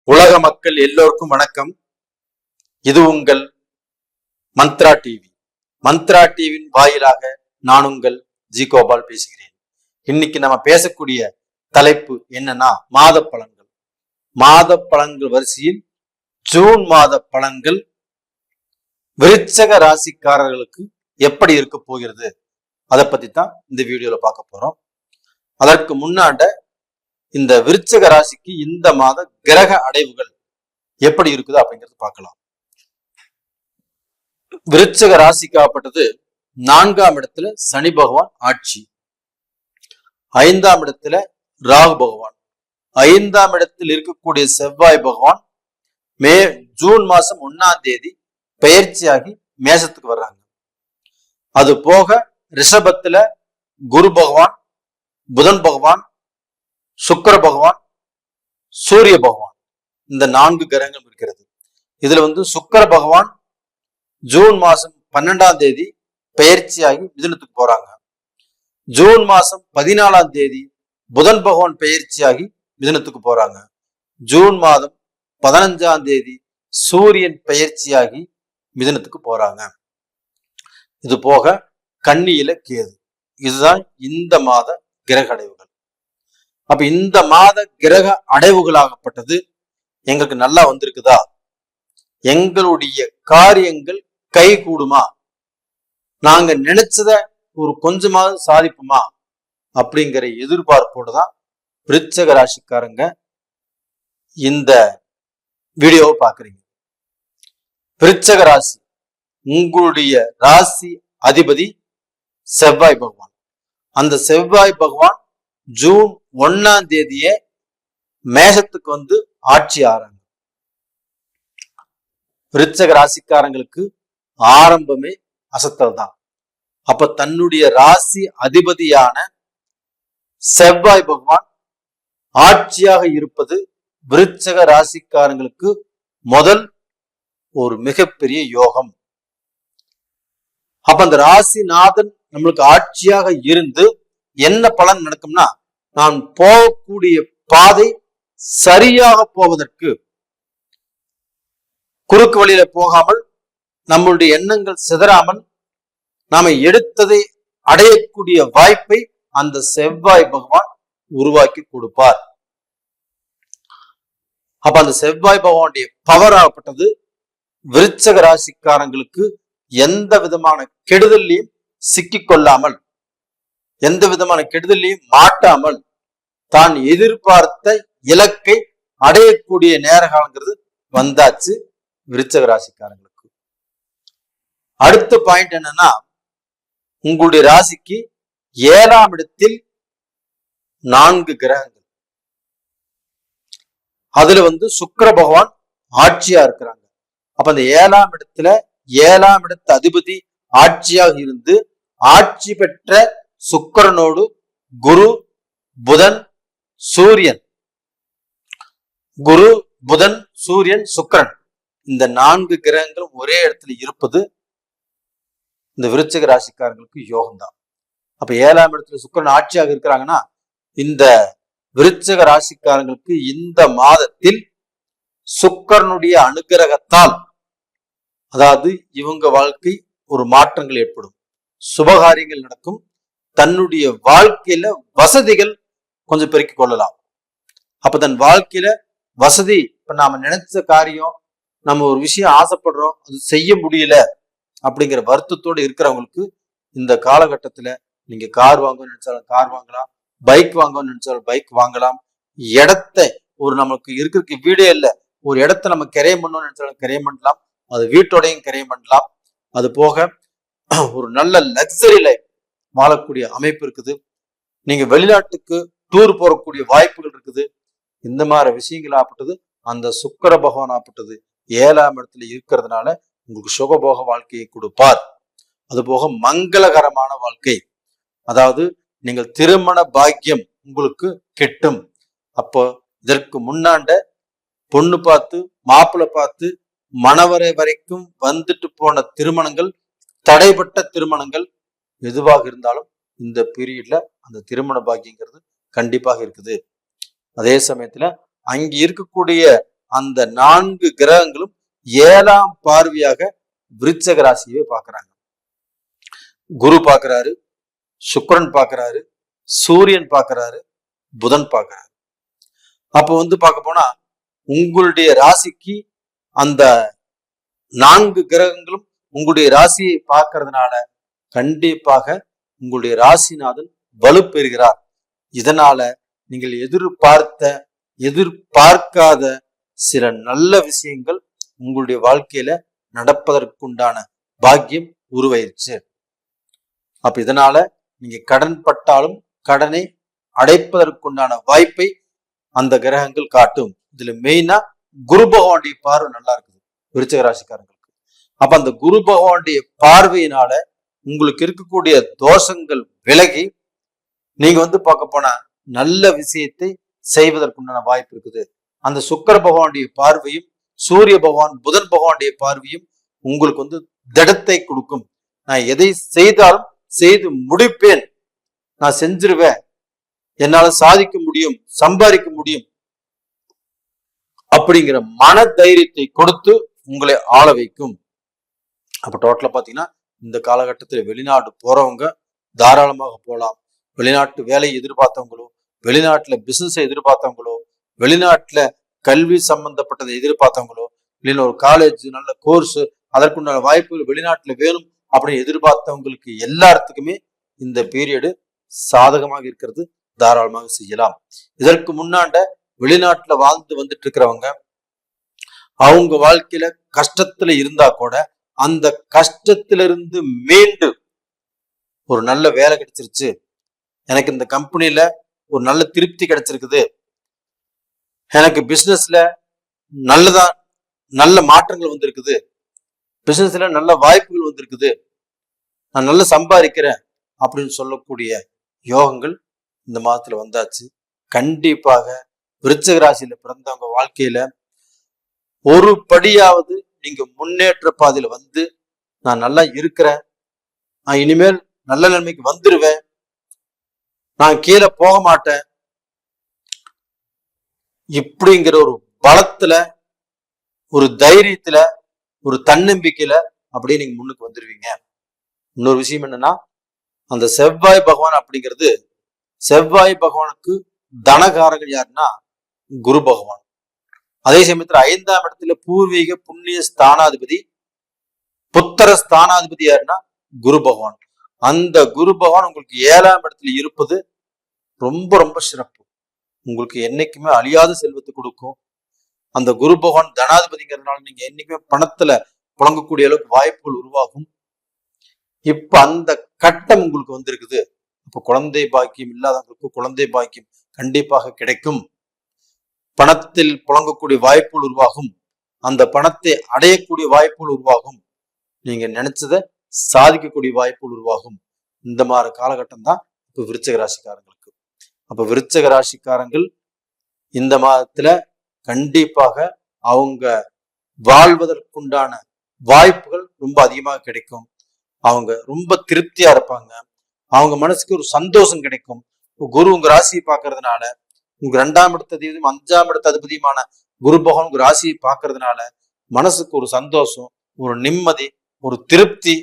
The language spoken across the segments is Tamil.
உலக மக்கள் எல்லோருக்கும் வணக்கம். இது உங்கள் மந்த்ரா டிவி. மந்த்ரா டிவியின் வாயிலாக நான் உங்கள் ஜி கோபால் பேசுகிறேன். இன்னைக்கு நம்ம பேசக்கூடிய தலைப்பு என்னன்னா மாத பலன்கள். மாத பலன்கள் வரிசையில் ஜூன் மாத பலன்கள் விருச்சக ராசிக்காரர்களுக்கு எப்படி இருக்க போகிறது அதை பத்தி தான் இந்த வீடியோல பார்க்க போறோம். அதற்கு முன்னாண்ட இந்த விருச்சக ராசிக்கு இந்த மாத கிரக அடைவுகள் எப்படி இருக்குது அப்படிங்கிறது பார்க்கலாம். விருச்சக ராசிக்காகப்பட்டது 4ஆம் இடத்துல சனி பகவான் ஆட்சி, 5ஆம் இடத்துல ராகு பகவான், 5ஆம் இடத்தில் இருக்கக்கூடிய செவ்வாய் பகவான் ஜூன் மாசம் 1ஆம் தேதி பெயர்ச்சியாகி மேசத்துக்கு வர்றாங்க. அது போக ரிஷபத்துல குரு பகவான், புதன் பகவான், சுக்கிர பகவான், சூரிய பகவான், இந்த 4 கிரகங்கள் இருக்கிறது. இதுல சுக்கிர பகவான் ஜூன் மாசம் 12ஆம் தேதி பெயர்ச்சியாகி மிதுனத்துக்கு போறாங்க. ஜூன் மாசம் 14ஆம் தேதி புதன் பகவான் பெயர்ச்சியாகி மிதுனத்துக்கு போறாங்க. ஜூன் மாதம் 15ஆம் தேதி சூரியன் பெயர்ச்சியாகி மிதுனத்துக்கு போறாங்க. இது போக கன்னியில கேது. இதுதான் இந்த மாத கிரக அடைவுகள். அப்ப இந்த மாத கிரக அடைவுகளாகப்பட்டது எங்களுக்கு நல்லா வந்திருக்குதா? எங்களுடைய காரியங்கள் கை கூடுமா? நாங்க நினைச்சத ஒரு கொஞ்சமாவது சாதிப்புமா? அப்படிங்கிற எதிர்பார்ப்போடு தான் விருச்சக ராசிக்காரங்க இந்த வீடியோவை பாக்குறீங்க. விருச்சக ராசி, உங்களுடைய ராசி அதிபதி செவ்வாய் பகவான். அந்த செவ்வாய் பகவான் ஜூன் 1ஆம் தேதியே மேஷத்துக்கு ஆட்சி ஆறாங்க. விருச்சக ராசிக்காரங்களுக்கு ஆரம்பமே அசத்தல் தான். அப்ப தன்னுடைய ராசி அதிபதியான செவ்வாய் பகவான் ஆட்சியாக இருப்பது விருச்சக ராசிக்காரங்களுக்கு முதல் ஒரு மிகப்பெரிய யோகம். அப்ப அந்த ராசிநாதன் நம்மளுக்கு ஆட்சியாக இருந்து என்ன பலன் நடக்கும்னா, நான் போகக்கூடிய பாதை சரியாக போவதற்கு, குறுக்கு வழியில போகாமல், நம்மளுடைய எண்ணங்கள் சிதறாமல் நாம எடுத்ததை அடையக்கூடிய வாய்ப்பை அந்த செவ்வாய் பகவான் உருவாக்கி கொடுப்பார். அப்ப அந்த செவ்வாய் பகவானுடைய பவர் ஆகப்பட்டது விருச்சக ராசிக்காரங்களுக்கு எந்த விதமான கெடுதலையும் சிக்கிக்கொள்ளாமல், எந்த விதமான கெடுதலையும் மாட்டாமல் தான் எதிர்பார்த்த இலக்கை அடையக்கூடிய நேர காலங்கிறது வந்தாச்சு விருச்சக ராசிக்காரங்களுக்கு. அடுத்த பாயிண்ட் என்னன்னா, உங்களுடைய ராசிக்கு 7ஆம் இடத்தில் 4 கிரகங்கள். அதுல சுக்கிர பகவான் ஆட்சியா இருக்கிறாங்க. அப்ப அந்த 7ஆம் இடத்துல 7ஆம் இடத்து அதிபதி ஆட்சியாக இருந்து ஆட்சி பெற்ற சுக்கிரனோடு குரு, புதன், சூரியன், குரு, புதன், சூரியன், சுக்கிரன், இந்த 4 கிரகங்களும் ஒரே இடத்துல இருப்பது இந்த விருச்சக ராசிக்காரங்களுக்கு யோகம்தான். அப்ப 7ஆம் இடத்துல சுக்கிரன் ஆட்சியாக இருக்கிறாங்கன்னா, இந்த விருச்சக ராசிக்காரங்களுக்கு இந்த மாதத்தில் சுக்கிரனுடைய அனுகிரகத்தால், அதாவது இவங்க வாழ்க்கை ஒரு மாற்றங்கள் ஏற்படும், சுபகாரியங்கள் நடக்கும், தன்னுடைய வாழ்க்கையில வசதிகள் கொஞ்சம் பெருக்கிக் கொள்ளலாம். அப்ப தன் வாழ்க்கையில வசதி, இப்ப நாம நினைச்ச காரியம், நம்ம ஒரு விஷயம் ஆசைப்படுறோம், அது செய்ய முடியல அப்படிங்கிற வருத்தத்தோடு இருக்கிறவங்களுக்கு இந்த காலகட்டத்துல நீங்க கார் வாங்கணும்னு நினைச்சாலும் கார் வாங்கலாம், பைக் வாங்கணும்னு நினைச்சாலும் பைக் வாங்கலாம். இடத்தை நமக்கு இருக்கிற வீடே இல்லை, ஒரு இடத்த நம்ம கிரையம் பண்ணணும்னு நினைச்சாலும் கிரையம் பண்ணலாம், அது வீட்டோடையும் கிரையம் பண்ணலாம். அது போக ஒரு நல்ல லக்ஸரி லைஃப் வாழக்கூடிய அமைப்பு இருக்குது. நீங்க வெளிநாட்டுக்கு டூர் போறக்கூடிய வாய்ப்புகள் இருக்குது. இந்த மாதிரி விஷயங்கள் ஆப்பட்டது அந்த சுக்கிர பகவான் ஆப்பட்டது 7ஆம் இடத்துல இருக்கிறதுனால உங்களுக்கு சுகபோக வாழ்க்கையை கொடுப்பார். அது போக மங்களகரமான வாழ்க்கை, அதாவது நீங்கள் திருமண பாக்கியம் உங்களுக்கு கிட்டும். அப்போ இதற்கு முன்னாண்ட பொண்ணு பார்த்து மாப்பிள்ளை பார்த்து மணவரை வரைக்கும் வந்துட்டு போன திருமணங்கள், தடைப்பட்ட திருமணங்கள் எதுவாக இருந்தாலும் இந்த பீரியட்ல அந்த திருமண பாக்கியங்கிறது கண்டிப்பாக இருக்குது. அதே சமயத்துல அங்க இருக்கக்கூடிய அந்த 4 கிரகங்களும் 7ஆம் பார்வையாக விருச்சக ராசியை பார்க்கிறாங்க. குரு பார்க்கிறாரு, சுக்கிரன் பார்க்கிறாரு, சூரியன் பார்க்கிறாரு, புதன் பார்க்கிறாரு. அப்போ பார்க்க போனா உங்களுடைய ராசிக்கு அந்த 4 கிரகங்களும் உங்களுடைய ராசியை பார்க்கறதுனால கண்டிப்பாக உங்களுடைய ராசிநாதன் வலுப்பெறுகிறார். இதனால நீங்கள் எதிர்பார்க்காத சில நல்ல விஷயங்கள் உங்களுடைய வாழ்க்கையில நடப்பதற்குண்டான பாக்கியம் உருவாயிருச்சு. அப்ப இதனால நீங்க கடன் பட்டாலும் கடனை அடைப்பதற்குண்டான வாய்ப்பை அந்த கிரகங்கள் காட்டும். இதுல மெயினா குரு பகவானுடைய பார்வை நல்லா இருக்குது விருச்சிக ராசிக்காரங்களுக்கு. அப்ப அந்த குரு பகவானுடைய பார்வையினால உங்களுக்கு இருக்கக்கூடிய தோஷங்கள் விலகி நீங்க பார்க்க போனா நல்ல விஷயத்தை செய்வதற்குண்டான வாய்ப்பு இருக்குது. அந்த சுக்கிர பகவானுடைய பார்வையும் சூரிய பகவான் புதன் பகவானுடைய பார்வையும் உங்களுக்கு திடத்தை கொடுக்கும். நான் எதை செய்தாலும் செய்து முடிப்பேன், நான் செஞ்சிருவேன், என்னால சாதிக்க முடியும், சம்பாதிக்க முடியும் அப்படிங்கிற மன தைரியத்தை கொடுத்து உங்களை ஆள வைக்கும். அப்ப டோட்டலா பாத்தீங்கன்னா இந்த காலகட்டத்தில் வெளிநாடு போறவங்க தாராளமாக போகலாம். வெளிநாட்டு வேலையை எதிர்பார்த்தவங்களோ, வெளிநாட்டுல பிசினஸை எதிர்பார்த்தவங்களோ, வெளிநாட்டுல கல்வி சம்பந்தப்பட்டதை எதிர்பார்த்தவங்களோ, இல்லைன்னா ஒரு காலேஜ் நல்ல கோர்ஸ் அதற்குண்டான வாய்ப்புகள் வெளிநாட்டுல வேணும் அப்படின்னு எதிர்பார்த்தவங்களுக்கு எல்லாத்துக்குமே இந்த பீரியடு சாதகமாக இருக்கிறது. தாராளமாக செய்யலாம். இதற்கு முன்னாண்ட வெளிநாட்டுல வாழ்ந்து வந்துட்டு இருக்கிறவங்க அவங்க வாழ்க்கையில கஷ்டத்துல இருந்தா கூட அந்த கஷ்டத்திலிருந்து மீண்டு ஒரு நல்ல வேலை கிடைச்சிருச்சு, எனக்கு இந்த கம்பெனில ஒரு நல்ல திருப்தி கிடைச்சிருக்குது, எனக்கு பிசினஸ்ல நல்ல மாற்றங்கள் வந்திருக்குது, பிசினஸ்ல நல்ல வாய்ப்புகள் வந்திருக்குது, நான் நல்லா சம்பாதிக்கிறேன் அப்படின்னு சொல்லக்கூடிய யோகங்கள் இந்த மாதத்துல வந்தாச்சு. கண்டிப்பாக விருச்சிக ராசியில பிறந்தவங்க வாழ்க்கையில ஒரு படியாவது நீங்க முன்னேற்ற பாதையில நான் நல்லா இருக்கிறேன், நான் இனிமேல் நல்ல நிலைமைக்கு வந்துருவேன், நான் கீழே போக மாட்டேன் இப்படிங்கிற ஒரு பலத்துல ஒரு தைரியத்துல ஒரு தன்னம்பிக்கையில அப்படியே நீங்க முன்னுக்கு வந்துருவீங்க. இன்னொரு விஷயம் என்னன்னா, அந்த செவ்வாய் பகவான் அப்படிங்கிறது, செவ்வாய் பகவானுக்கு தனகாரகன் யாருன்னா குரு பகவான். அதே சமயத்துல 5ஆம் இடத்துல பூர்வீக புண்ணிய ஸ்தானாதிபதி புத்திர ஸ்தானாதிபதி யாருன்னா குரு பகவான். அந்த குரு பகவான் உங்களுக்கு 7ஆம் இடத்துல இருப்பது ரொம்ப ரொம்ப சிறப்பு. உங்களுக்கு என்னைக்குமே அழியாத செல்வத்தை கொடுக்கும். அந்த குரு பகவான் தனாதிபதிங்கிறதுனால நீங்க என்னைக்குமே பணத்துல புழங்கக்கூடிய அளவுக்கு வாய்ப்புகள் உருவாகும். இப்ப அந்த கட்டம் உங்களுக்கு வந்திருக்குது. இப்ப குழந்தை பாக்கியம் இல்லாதவங்களுக்கு குழந்தை பாக்கியம் கண்டிப்பாக கிடைக்கும். பணத்தில் புழங்கக்கூடிய வாய்ப்புகள் உருவாகும். அந்த பணத்தை அடையக்கூடிய வாய்ப்புகள் உருவாகும். நீங்க நினைச்சதை சாதிக்கக்கூடிய வாய்ப்புகள் உருவாகும். இந்த மாதிரி காலகட்டம் தான் இப்ப விருச்சிக ராசிக்காரங்களுக்கு. அப்ப விருச்சிக ராசிக்காரங்கள் இந்த மாதத்துல கண்டிப்பாக அவங்க வாழ்வதற்குண்டான வாய்ப்புகள் ரொம்ப அதிகமாக கிடைக்கும். அவங்க ரொம்ப திருப்தியா இருப்பாங்க. அவங்க மனசுக்கு ஒரு சந்தோஷம் கிடைக்கும். குரு உங்க ராசியை பார்க்கறதுனால, உங்க 2ஆம் இடத்த அதிபதியும் 5ஆம் இடத்த அதிபதியுமான குரு பகவான் உங்க ராசியை பார்க்கறதுனால மனசுக்கு ஒரு சந்தோஷம், ஒரு நிம்மதி, ஒரு திருப்தி.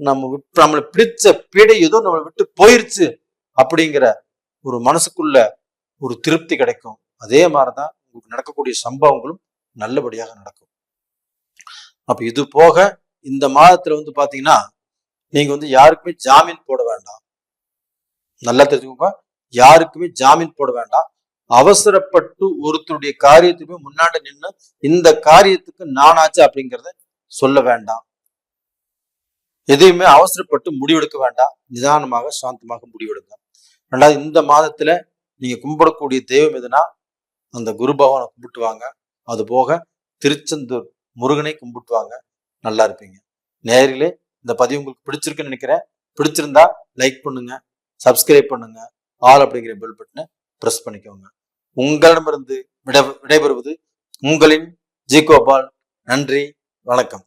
நம்மளை பிடிச்ச பீடை ஏதோ நம்மளை விட்டு போயிருச்சு அப்படிங்கிற ஒரு மனசுக்குள்ள ஒரு திருப்தி கிடைக்கும். அதே மாதிரிதான் உங்களுக்கு நடக்கக்கூடிய சம்பவங்களும் நல்லபடியாக நடக்கும். அப்ப இது போக இந்த மாதத்துல பாத்தீங்கன்னா நீங்க யாருக்குமே ஜாமீன் போட வேண்டாம். நல்லா தெரிஞ்சுக்கோங்க, யாருக்குமே ஜாமீன் போட வேண்டாம். அவசரப்பட்டு ஒருத்தருடைய காரியத்துக்குமே முன்னாடி நின்று இந்த காரியத்துக்கு நானாச்சு அப்படிங்கிறத சொல்ல வேண்டாம். எதையுமே அவசரப்பட்டு முடிவெடுக்க வேண்டாம். நிதானமாக சாந்தமாக முடிவெடுங்க. ரெண்டாவது, இந்த மாதத்துல நீங்க கும்பிடக்கூடிய தெய்வம் எதுனா அந்த குரு பகவானை கும்பிட்டுவாங்க. அது போக திருச்செந்தூர் முருகனை கும்பிட்டுவாங்க. நல்லா இருப்பீங்க. நேரிலே இந்த பதிவு உங்களுக்கு பிடிச்சிருக்குன்னு நினைக்கிறேன். பிடிச்சிருந்தா லைக் பண்ணுங்க, சப்ஸ்கிரைப் பண்ணுங்க, ஆல் அப்படிங்கிற பெல் பட்டனை பிரஸ் பண்ணிக்கோங்க. உங்களிடமிருந்து விடைபெறுவது உங்களின் ஜி கோபால். நன்றி, வணக்கம்.